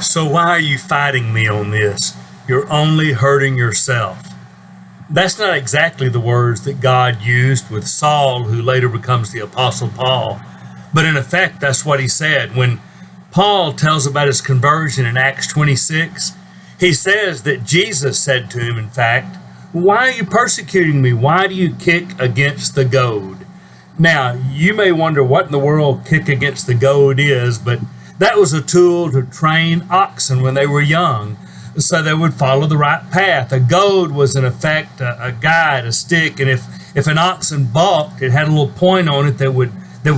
So why are you fighting me on this? You're only hurting yourself. That's not exactly the words that God used with Saul, who later becomes the Apostle Paul. But in effect, that's what he said. When Paul tells about his conversion in Acts 26, he says that Jesus said to him, in fact, "Why are you persecuting me? Why do you kick against the goad?" Now, you may wonder what in the world kick against the goad is, but that was a tool to train oxen when they were young, so they would follow the right path. A goad was, in effect, a guide, a stick, and if an oxen balked, it had a little point on it that would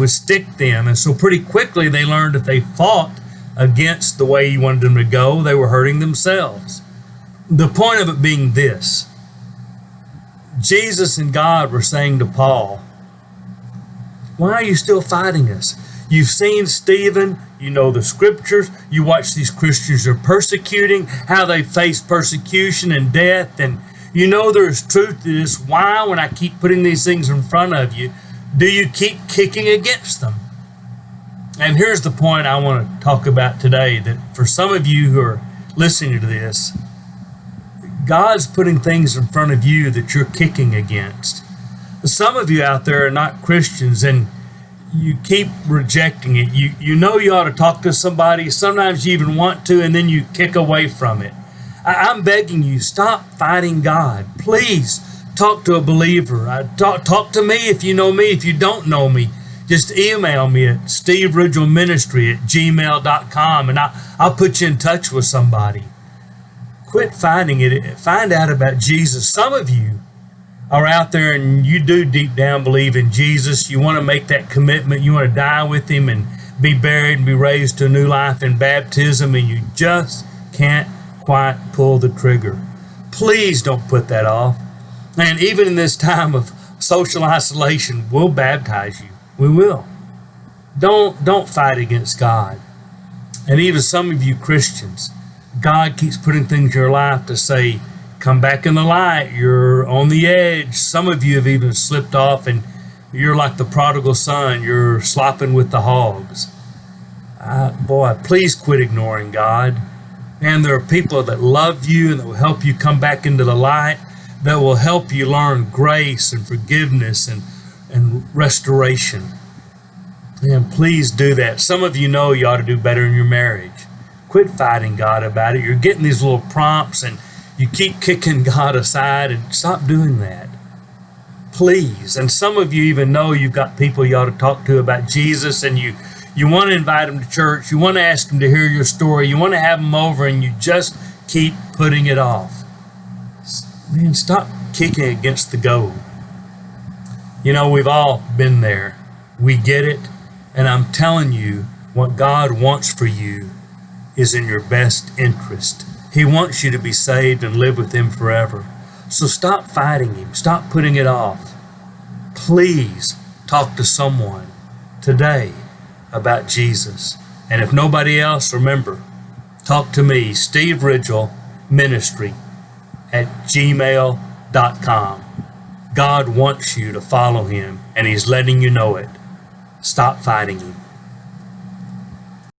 stick them. And so pretty quickly they learned if they fought against the way you wanted them to go, they were hurting themselves. The point of it being this: Jesus and God were saying to Paul, "Why are you still fighting us? You've seen Stephen, you know the scriptures, you watch these Christians are persecuting, how they face persecution and death, and you know there's truth to this. Why, when I keep putting these things in front of you, do you keep kicking against them?" And here's the point I want to talk about today, that for some of you who are listening to this, God's putting things in front of you that you're kicking against. Some of you out there are not Christians, and you keep rejecting it. You know you ought to talk to somebody. Sometimes you even want to, and then you kick away from it. I'm begging you, stop fighting God. Please talk to a believer. Talk to me if you know me. If you don't know me, just email me at steveridgelministry@gmail.com, and I'll put you in touch with somebody. Quit fighting it. Find out about Jesus. Some of you are out there and you do deep down believe in Jesus. You want to make that commitment. You want to die with him and be buried and be raised to a new life in baptism, and you just can't quite pull the trigger. Please don't put that off. And even in this time of social isolation, we'll baptize you. We will. Don't fight against God. And even some of you Christians, God keeps putting things in your life to say, come back in the light. You're on the edge. Some of you have even slipped off, and you're like the prodigal son. You're slopping with the hogs. Boy, please quit ignoring God. And there are people that love you and that will help you come back into the light, that will help you learn grace and forgiveness and restoration. And please do that. Some of you know you ought to do better in your marriage. Quit fighting God about it. You're getting these little prompts and you keep kicking God aside, and stop doing that. Please. And some of you even know you've got people you ought to talk to about Jesus, and you want to invite them to church. You want to ask them to hear your story. You want to have them over, and you just keep putting it off. Man, stop kicking against the goad. You know, we've all been there. We get it. And I'm telling you, what God wants for you is in your best interest. He wants you to be saved and live with him forever. So stop fighting him. Stop putting it off. Please talk to someone today about Jesus. And if nobody else, remember, talk to me, Steve Ridgel Ministry @gmail.com. God wants you to follow him, and he's letting you know it. Stop fighting him.